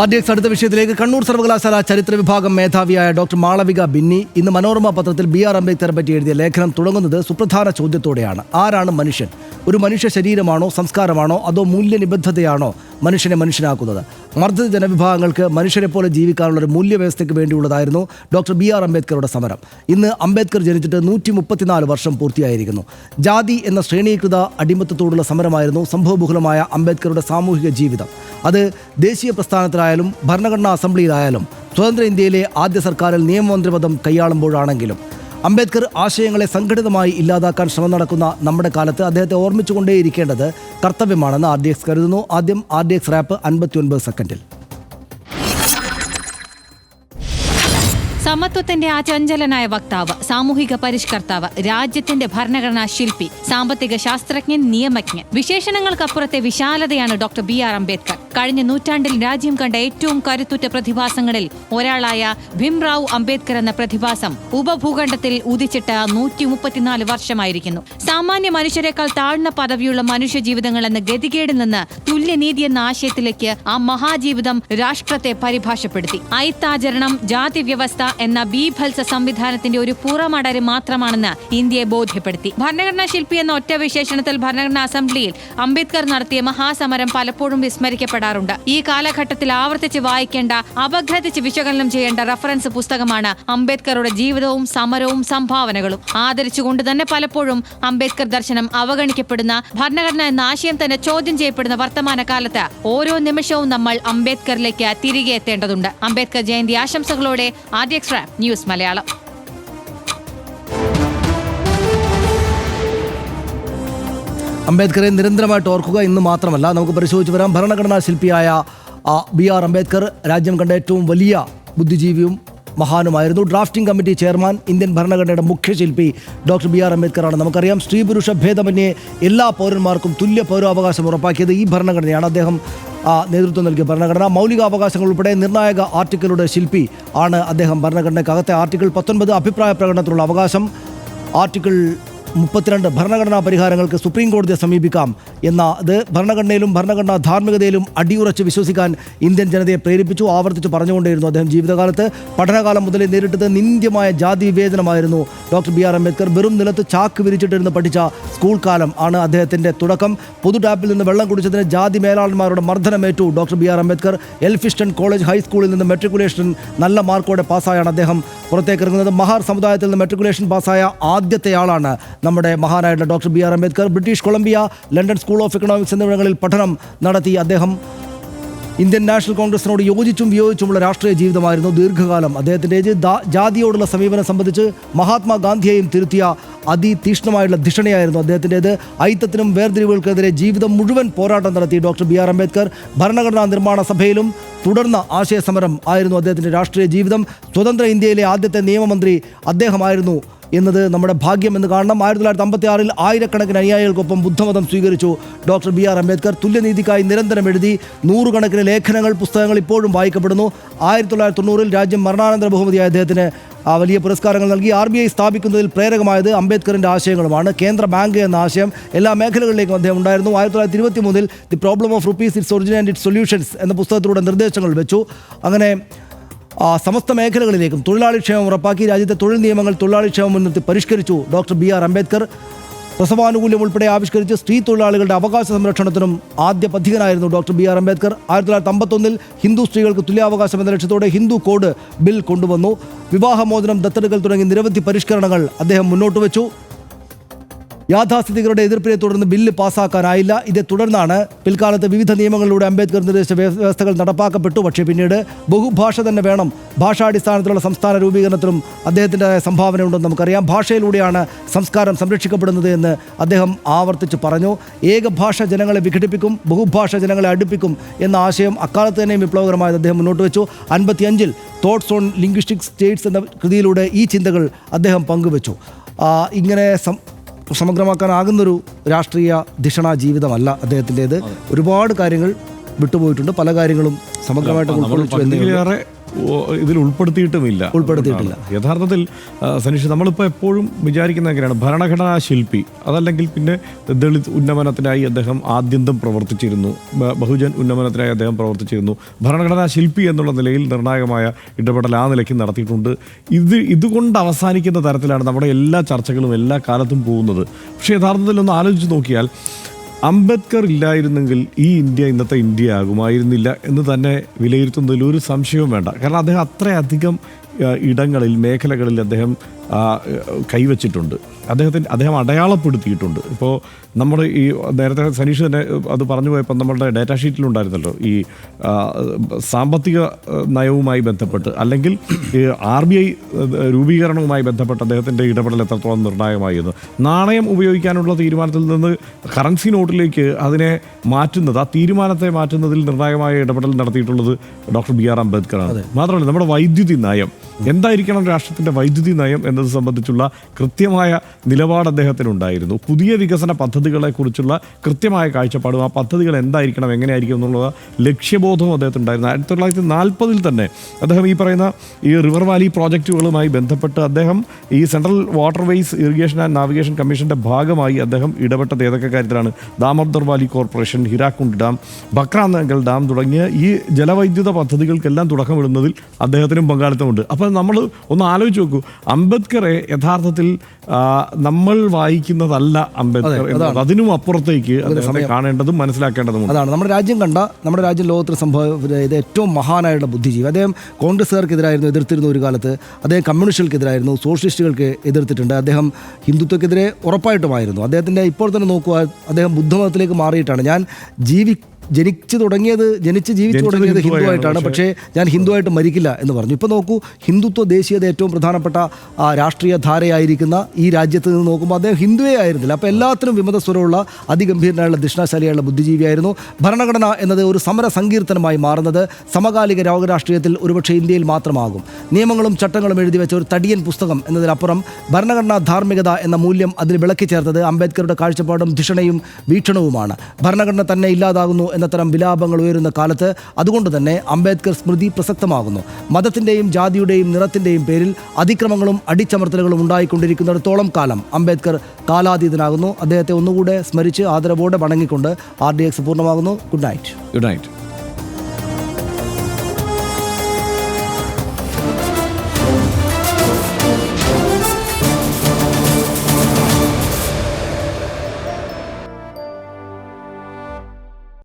RDX അടുത്ത വിഷയത്തിലേക്ക്. കണ്ണൂർ സർവകലാശാല ചരിത്ര വിഭാഗം മേധാവിയായ ഡോക്ടർ മാളവിക ബിന്നി ഇന്ന് മനോരമ പത്രത്തിൽ BR അംബേദ്കറെ പറ്റി എഴുതിയ ലേഖനം തുടങ്ങുന്നത് സുപ്രധാന ചോദ്യത്തോടെയാണ്. ആരാണ് മനുഷ്യൻ? ഒരു മനുഷ്യ ശരീരമാണോ, സംസ്കാരമാണോ, അതോ മൂല്യനിബദ്ധതയാണോ മനുഷ്യനെ മനുഷ്യനാക്കുന്നത്? മർദ്ദിത ജനവിഭാഗങ്ങൾക്ക് മനുഷ്യരെ പോലെ ജീവിക്കാനുള്ള ഒരു മൂല്യവ്യവസ്ഥയ്ക്ക് വേണ്ടിയുള്ളതായിരുന്നു ഡോക്ടർ BR അംബേദ്കറുടെ സമരം. ഇന്ന് അംബേദ്കർ ജനിച്ചിട്ട് 134 വർഷം പൂർത്തിയായിരിക്കുന്നു. ജാതി എന്ന ശ്രേണീകൃത അടിമത്തത്തോടുള്ള സമരമായിരുന്നു സംഭവബഹുലമായ അംബേദ്കറുടെ സാമൂഹിക ജീവിതം. അത് ദേശീയ പ്രസ്ഥാനത്തിലായാലും ഭരണഘടനാ അസംബ്ലിയിലായാലും സ്വതന്ത്ര ഇന്ത്യയിലെ ആദ്യ സർക്കാരിൽ നിയമമന്ത്രിപദം കൈയാളുമ്പോഴാണെങ്കിലും അംബേദ്കർ ആശയങ്ങളെ സംഘടിതമായി ഇല്ലാതാക്കാൻ ശ്രമം നടക്കുന്ന നമ്മുടെ കാലത്ത് അദ്ദേഹത്തെ ഓർമ്മിച്ചുകൊണ്ടേയിരിക്കേണ്ടത് കർത്തവ്യമാണെന്ന് RDX കരുതുന്നു. ആദ്യം RDX റാപ്പ് 59 സെക്കൻഡിൽ. സമത്വത്തിന്റെ അചഞ്ചലനായ വക്താവ്, സാമൂഹിക പരിഷ്കർത്താവ്, രാജ്യത്തിന്റെ ഭരണഘടനാ ശില്പി, സാമ്പത്തിക ശാസ്ത്രജ്ഞൻ, നിയമജ്ഞൻ, വിശേഷണങ്ങൾക്കപ്പുറത്തെ വിശാലതയാണ് ഡോക്ടർ BR അംബേദ്കർ. കഴിഞ്ഞ നൂറ്റാണ്ടിൽ രാജ്യം കണ്ട ഏറ്റവും കരുത്തുറ്റ പ്രതിഭാസങ്ങളിൽ ഒരാളായ ഭീംറാവു അംബേദ്കർ എന്ന പ്രതിഭാസം ഉപഭൂഖണ്ഡത്തിൽ ഉദിച്ചിട്ട് 134 വർഷമായിരിക്കുന്നു. സാമാന്യ മനുഷ്യരെക്കാൾ താഴ്ന്ന പദവിയുള്ള മനുഷ്യജീവിതങ്ങൾ എന്ന ഗതികേടിൽ നിന്ന് തുല്യനീതി എന്ന ആശയത്തിലേക്ക് ആ മഹാജീവിതം രാഷ്ട്രത്തെ പരിഭാഷപ്പെടുത്തി. ഐത്താചരണം, ജാതി വ്യവസ്ഥ എന്ന ബീഭത്സ സംവിധാനത്തിന്റെ ഒരു പുറമടര് മാത്രമാണെന്ന് ഇന്ത്യയെ ബോധ്യപ്പെടുത്തി. ഭരണഘടനാ ശില്പി എന്ന ഒറ്റ വിശേഷണത്തിൽ ഭരണഘടനാ അസംബ്ലിയിൽ അംബേദ്കർ നടത്തിയ മഹാസമരം പലപ്പോഴും വിസ്മരിക്കപ്പെടാറുണ്ട്. ഈ കാലഘട്ടത്തിൽ ആവർത്തിച്ച് വായിക്കേണ്ട, അപഗ്രഥിച്ച് വിശകലനം ചെയ്യേണ്ട റഫറൻസ് പുസ്തകമാണ് അംബേദ്കറുടെ ജീവിതവും സമരവും സംഭാവനകളും. ആദരിച്ചുകൊണ്ട് തന്നെ പലപ്പോഴും അംബേദ്കർ ദർശനം അവഗണിക്കപ്പെടുന്ന, ഭരണഘടന എന്ന ആശയം തന്നെ ചോദ്യം ചെയ്യപ്പെടുന്ന വർത്തമാനകാലത്ത് ഓരോ നിമിഷവും നമ്മൾ അംബേദ്കറിലേക്ക് തിരികെ എത്തേണ്ടതുണ്ട്. അംബേദ്കർ ജയന്തി ആശംസകളോടെ RDX റാപ്പ് ന്യൂസ് മലയാളം. അംബേദ്കറെ നിരന്തരമായിട്ട് ഓർക്കുക. ഇന്ന് മാത്രമല്ല, നമുക്ക് പരിശോധിച്ച് വരാം. ഭരണഘടനാ ശില്പിയായ BR അംബേദ്കർ രാജ്യം കണ്ട ഏറ്റവും വലിയ ബുദ്ധിജീവിയും മഹാനുമായിരുന്നു. ഡ്രാഫ്റ്റിംഗ് കമ്മിറ്റി ചെയർമാൻ, ഇന്ത്യൻ ഭരണഘടനയുടെ മുഖ്യശില്പി ഡോക്ടർ BR അംബേദ്കറാണ്. നമുക്കറിയാം, സ്ത്രീ പുരുഷ ഭേദമന്യേ എല്ലാ പൗരന്മാർക്കും തുല്യ പൗരാവകാശം ഉറപ്പാക്കിയത് ഈ ഭരണഘടനയാണ്. അദ്ദേഹം നേതൃത്വം നൽകിയ ഭരണഘടന, മൗലികാവകാശങ്ങൾ ഉൾപ്പെടെ നിർണായക ആർട്ടിക്കിളുടെ ശില്പി ആണ് അദ്ദേഹം. ഭരണഘടനയ്ക്കകത്തെ ആർട്ടിക്കിൾ 19 അഭിപ്രായ പ്രകടനത്തിനുള്ള അവകാശം, ആർട്ടിക്കിൾ 32 ഭരണഘടനാ പരിഹാരങ്ങൾക്ക് സുപ്രീം കോടതിയെ സമീപിക്കാം എന്നത് ഭരണഘടനയിലും ഭരണഘടനാ ധാർമ്മികതയിലും അടിയുറച്ച് വിശ്വസിക്കാൻ ഇന്ത്യൻ ജനതയെ പ്രേരിപ്പിച്ചു. ആവർത്തിച്ച് പറഞ്ഞുകൊണ്ടേയിരുന്നു അദ്ദേഹം ജീവിതകാലത്ത്. പഠനകാലം മുതലേ നേരിട്ടത് നിന്ദ്യമായ ജാതി വിവേചനമായിരുന്നു ഡോക്ടർ BR അംബേദ്കർ. വെറും നിലത്ത് ചാക്ക് വിരിച്ചിട്ടിരുന്ന് പഠിച്ച സ്കൂൾ കാലം ആണ് അദ്ദേഹത്തിൻ്റെ തുടക്കം. പൊതു ടാപ്പിൽ നിന്ന് വെള്ളം കുടിച്ചതിന് ജാതി മേലാളന്മാരുടെ മർദ്ദനമേറ്റു ഡോക്ടർ BR അംബേദ്കർ. എൽഫിസ്റ്റൺ കോളേജ് ഹൈസ്കൂളിൽ നിന്ന് മെട്രിക്കുലേഷൻ നല്ല മാർക്കോടെ പാസ്സായാണ് അദ്ദേഹം പുറത്തേക്കിറങ്ങുന്നത്. മഹാർ സമുദായത്തിൽ നിന്ന് മെട്രിക്കുലേഷൻ പാസ്സായ ആദ്യത്തെയാളാണ് നമ്മുടെ മഹാനായിട്ടുള്ള doctor BR Ambedkar. British Columbia, London School of Economics എന്നിവിടങ്ങളിൽ പഠനം നടത്തി അദ്ദേഹം ഇന്ത്യൻ നാഷണൽ കോൺഗ്രസിനോട് യോജിച്ചും വിയോജിച്ചുമുള്ള രാഷ്ട്രീയ ജീവിതമായിരുന്നു ദീർഘകാലം അദ്ദേഹത്തിൻ്റെ. ജാതിയോടുള്ള സമീപനം സംബന്ധിച്ച് മഹാത്മാഗാന്ധിയെയും തിരുത്തിയ അതിതീക്ഷ്ണമായുള്ള ധിഷണയായിരുന്നു അദ്ദേഹത്തിൻ്റേത്. ഐത്തത്തിനും വേർതിരിവുകൾക്കെതിരെ ജീവിതം മുഴുവൻ പോരാട്ടം നടത്തി ഡോക്ടർ BR അംബേദ്കർ. ഭരണഘടനാ നിർമ്മാണ സഭയിലും തുടർന്ന ആശയസമരം ആയിരുന്നു അദ്ദേഹത്തിൻ്റെ രാഷ്ട്രീയ ജീവിതം. സ്വതന്ത്ര ഇന്ത്യയിലെ ആദ്യത്തെ നിയമമന്ത്രി അദ്ദേഹമായിരുന്നു എന്നത് നമ്മുടെ ഭാഗ്യമെന്ന് കാണണം. 1956 ആയിരക്കണക്കിന് അനുയായികൾക്കൊപ്പം ബുദ്ധമതം സ്വീകരിച്ചു ഡോക്ടർ BR അംബേദ്കർ. തുല്യനീതിക്കായി നിരന്തരം എഴുതി നൂറുകണക്കിന് ലേഖനങ്ങൾ, പുസ്തകങ്ങൾ ഇപ്പോഴും വായിക്കപ്പെടുന്നു. 1990 രാജ്യം മരണാനന്തര ബഹുമതിയായ അദ്ദേഹത്തിന് വലിയ പുരസ്കാരങ്ങൾ നൽകി. RBI സ്ഥാപിക്കുന്നതിൽ പ്രേരകമായത് അംബേദ്കറിൻ്റെ ആശയങ്ങളുമാണ്. കേന്ദ്ര ബാങ്ക് എന്ന ആശയം എല്ലാ മേഖലകളിലേക്കും അദ്ദേഹം ഉണ്ടായിരുന്നു. 1923 the problem of rupees, its origin and it's solutions എന്ന പുസ്തകത്തിലൂടെ നിർദ്ദേശങ്ങൾ വെച്ചു. അങ്ങനെ സമസ്ത മേഖലകളിലേക്കും തൊഴിലാളി ക്ഷേമം ഉറപ്പാക്കി. രാജ്യത്തെ തൊഴിൽ നിയമങ്ങൾ തൊഴിലാളി ക്ഷേമം മുൻനിർത്തി പരിഷ്കരിച്ചു ഡോക്ടർ BR അംബേദ്കർ. പ്രസവാനുകൂല്യം ഉൾപ്പെടെ ആവിഷ്കരിച്ച് സ്ത്രീ തൊഴിലാളികളുടെ അവകാശ സംരക്ഷണത്തിനും ആദ്യ പഥികനായിരുന്നു ഡോക്ടർ BR അംബേദ്കർ. 1951 ഹിന്ദു സ്ത്രീകൾക്ക് തുല്യാവകാശം എന്ന ലക്ഷ്യത്തോടെ ഹിന്ദു കോഡ് ബിൽ കൊണ്ടുവന്നു. വിവാഹമോചനം, ദത്തെടുക്കൽ തുടങ്ങി നിരവധി പരിഷ്കരണങ്ങൾ അദ്ദേഹം മുന്നോട്ട് വെച്ചു. യാഥാസ്ഥിതികരുടെ എതിർപ്പിനെ തുടർന്ന് ബില്ല് പാസ്സാക്കാനായില്ല. ഇതേ തുടർന്നാണ് പിൽക്കാലത്ത് വിവിധ നിയമങ്ങളിലൂടെ അംബേദ്കർ നിർദ്ദേശിച്ച വ്യവസ്ഥകൾ നടപ്പാക്കപ്പെട്ടു. പക്ഷേ പിന്നീട് ബഹുഭാഷ തന്നെ വേണം, ഭാഷാടിസ്ഥാനത്തിലുള്ള സംസ്ഥാന രൂപീകരണത്തിലും അദ്ദേഹത്തിൻ്റെതായ സംഭാവന ഉണ്ടെന്ന് നമുക്കറിയാം. ഭാഷയിലൂടെയാണ് സംസ്കാരം സംരക്ഷിക്കപ്പെടുന്നത് എന്ന് അദ്ദേഹം ആവർത്തിച്ച് പറഞ്ഞു. ഏകഭാഷ ജനങ്ങളെ വിഘടിപ്പിക്കും, ബഹുഭാഷ ജനങ്ങളെ അടുപ്പിക്കും എന്ന ആശയം അക്കാലത്ത് തന്നെയും വിപ്ലവകരമായത് അദ്ദേഹം മുന്നോട്ട് വെച്ചു. 55 തോട്ട്സ് ഓൺ ലിംഗ്വിസ്റ്റിക് സ്റ്റേറ്റ്സ് എന്ന കൃതിയിലൂടെ ഈ ചിന്തകൾ അദ്ദേഹം പങ്കുവച്ചു. ഇങ്ങനെ സമഗ്രമാക്കാനാകുന്നൊരു രാഷ്ട്രീയ ധിഷണ ജീവിതമല്ല അദ്ദേഹത്തിൻ്റേത്. ഒരുപാട് കാര്യങ്ങൾ വിട്ടുപോയിട്ടുണ്ട്. പല കാര്യങ്ങളും സമഗ്രമായിട്ട് ഉൾക്കൊള്ളിച്ചു. ഏറെ ഇതിൽ ഉൾപ്പെടുത്തിയിട്ടുമില്ല. യഥാർത്ഥത്തിൽ സനീഷ്, നമ്മളിപ്പോൾ എപ്പോഴും വിചാരിക്കുന്ന എങ്ങനെയാണ്, ഭരണഘടനാ ശില്പി, അതല്ലെങ്കിൽ പിന്നെ ദളിത് ഉന്നമനത്തിനായി അദ്ദേഹം ആദ്യന്തം പ്രവർത്തിച്ചിരുന്നു, ബഹുജൻ ഉന്നമനത്തിനായി അദ്ദേഹം പ്രവർത്തിച്ചിരുന്നു, ഭരണഘടനാ ശില്പി എന്നുള്ള നിലയിൽ നിർണായകമായ ഇടപെടൽ ആ നിലയ്ക്ക് നടത്തിയിട്ടുണ്ട്. ഇതുകൊണ്ട് അവസാനിക്കുന്ന തരത്തിലാണ് നമ്മുടെ എല്ലാ ചർച്ചകളും എല്ലാ കാലത്തും പോകുന്നത്. പക്ഷേ യഥാർത്ഥത്തിൽ ഒന്ന് ആലോചിച്ച് നോക്കിയാൽ അംബേദ്കർ ഇല്ലായിരുന്നെങ്കിൽ ഈ ഇന്ത്യ ഇന്നത്തെ ഇന്ത്യ ആകുമായിരുന്നില്ല എന്ന് തന്നെ വിലയിരുത്തുന്നതിൽ ഒരു സംശയവും വേണ്ട. കാരണം അദ്ദേഹം അത്രയധികം ഇടങ്ങളിൽ, മേഖലകളിൽ അദ്ദേഹം കൈവച്ചിട്ടുണ്ട്. അദ്ദേഹം അടയാളപ്പെടുത്തിയിട്ടുണ്ട്. ഇപ്പോൾ നമ്മുടെ ഈ നേരത്തെ സനീഷ് തന്നെ അത് പറഞ്ഞു പോയപ്പോൾ നമ്മളുടെ ഡാറ്റാ ഷീറ്റിലുണ്ടായിരുന്നല്ലോ, ഈ സാമ്പത്തിക നയവുമായി ബന്ധപ്പെട്ട് അല്ലെങ്കിൽ RBI രൂപീകരണവുമായി ബന്ധപ്പെട്ട് അദ്ദേഹത്തിൻ്റെ ഇടപെടൽ എത്രത്തോളം നിർണായകമായിരുന്നു. നാണയം ഉപയോഗിക്കാനുള്ള തീരുമാനത്തിൽ നിന്ന് കറൻസി നോട്ടിലേക്ക് അതിനെ മാറ്റുന്നത്, ആ തീരുമാനത്തെ മാറ്റുന്നതിൽ നിർണായകമായ ഇടപെടൽ നടത്തിയിട്ടുള്ളത് ഡോക്ടർ BR അംബേദ്കറാണ്. മാത്രമല്ല നമ്മുടെ വൈദ്യുതി നയം എന്തായിരിക്കണം, രാഷ്ട്രത്തിൻ്റെ വൈദ്യുതി നയം എന്നത് സംബന്ധിച്ചുള്ള കൃത്യമായ നിലപാട് അദ്ദേഹത്തിനുണ്ടായിരുന്നു. പുതിയ വികസന പദ്ധതികളെക്കുറിച്ചുള്ള കൃത്യമായ കാഴ്ചപ്പാടും ആ പദ്ധതികൾ എന്തായിരിക്കണം, എങ്ങനെയായിരിക്കും എന്നുള്ള ലക്ഷ്യബോധവും അദ്ദേഹത്തിനുണ്ടായിരുന്നു. 1940 തന്നെ അദ്ദേഹം ഈ പറയുന്ന ഈ റിവർ വാലി പ്രോജക്റ്റുകളുമായി ബന്ധപ്പെട്ട് അദ്ദേഹം ഈ central waterways irrigation and navigation കമ്മീഷൻ്റെ ഭാഗമായി അദ്ദേഹം ഇടപെട്ടത് ഏതൊക്കെ കാര്യത്തിലാണ്? Damodar Valley Corporation, Hirakud dam, Bhakra Nangal dam തുടങ്ങിയ ഈ ജലവൈദ്യുത പദ്ധതികൾക്കെല്ലാം തുടക്കമിടുന്നതിൽ അദ്ദേഹത്തിനും പങ്കാളിത്തമുണ്ട്. അപ്പോൾ നമ്മൾ ഒന്ന് ആലോചിച്ച് നോക്കൂ, അംബേദ്കറെ യഥാർത്ഥത്തിൽ നമ്മൾ വായിക്കുന്നതല്ല അംബേദ്കർ എന്നത്, അതിനും അപ്പുറത്തേക്ക് അദ്ദേഹത്തെ കാണേണ്ടതും മനസ്സിലാക്കേണ്ടതും. അതാണ് നമ്മുടെ രാജ്യം കണ്ട, നമ്മുടെ രാജ്യം ലോകത്തിൽ സംഭവിച്ച ഏറ്റവും മഹാനായുള്ള ബുദ്ധിജീവി. അദ്ദേഹം കോൺഗ്രസ്സുകാർക്കെതിരായിരുന്നു എതിർത്തിരുന്ന ഒരു കാലത്ത്, അദ്ദേഹം കമ്മ്യൂണിസ്റ്റുകൾക്കെതിരായിരുന്നു, സോഷ്യലിസ്റ്റുകൾക്ക് എതിർത്തിട്ടുണ്ട്, അദ്ദേഹം ഹിന്ദുത്വക്കെതിരെ ഉറപ്പായിട്ടുമായിരുന്നു. അദ്ദേഹത്തിൻ്റെ ഇപ്പോൾ തന്നെ നോക്കുക, അദ്ദേഹം ബുദ്ധമതത്തിലേക്ക് മാറിയിട്ടാണ്. ഞാൻ ജനിച്ചു ജീവിച്ചു തുടങ്ങിയത് ഹിന്ദുവായിട്ടാണ്, പക്ഷേ ഞാൻ ഹിന്ദുവായിട്ട് മരിക്കില്ല എന്ന് പറഞ്ഞു. ഇപ്പോൾ നോക്കൂ, ഹിന്ദുത്വ ദേശീയത ഏറ്റവും പ്രധാനപ്പെട്ട രാഷ്ട്രീയ ധാരയായിരിക്കുന്ന ഈ രാജ്യത്ത് നിന്ന് നോക്കുമ്പോൾ അദ്ദേഹം ഹിന്ദുവേ ആയിരുന്നില്ല. അപ്പോൾ എല്ലാത്തിനും വിമതസ്വരമുള്ള അതിഗംഭീരനായുള്ള ദിഷ്ണാശാലിയായുള്ള ബുദ്ധിജീവിയായിരുന്നു. ഭരണഘടന എന്നത് ഒരു സമര സങ്കീർത്തനമായി മാറുന്നത് സമകാലിക ലോകരാഷ്ട്രീയത്തിൽ ഒരുപക്ഷെ ഇന്ത്യയിൽ മാത്രമാകും. നിയമങ്ങളും ചട്ടങ്ങളും എഴുതി വെച്ച ഒരു തടിയൻ പുസ്തകം എന്നതിനപ്പുറം ഭരണഘടനാ ധാർമ്മികത എന്ന മൂല്യം അതിൽ വിളക്കി ചേർത്തത് അംബേദ്കറുടെ കാഴ്ചപ്പാടും ധിഷണയും വീക്ഷണവുമാണ്. ഭരണഘടന തന്നെ ഇല്ലാതാകുന്നു എന്നത്തരം വിലാപങ്ങൾ ഉയരുന്ന കാലത്ത് അതുകൊണ്ട് തന്നെ അംബേദ്കർ സ്മൃതി പ്രസക്തമാകുന്നു. മതത്തിൻ്റെയും ജാതിയുടെയും നിറത്തിൻ്റെയും പേരിൽ അതിക്രമങ്ങളും അടിച്ചമർത്തലുകളും ഉണ്ടായിക്കൊണ്ടിരിക്കുന്നിടത്തോളം കാലം അംബേദ്കർ കാലാതീതനാകുന്നു. അദ്ദേഹത്തെ ഒന്നുകൂടെ സ്മരിച്ച് ആദരവോടെ വണങ്ങിക്കൊണ്ട് RDX പൂർണ്ണമാകുന്നു. Good night.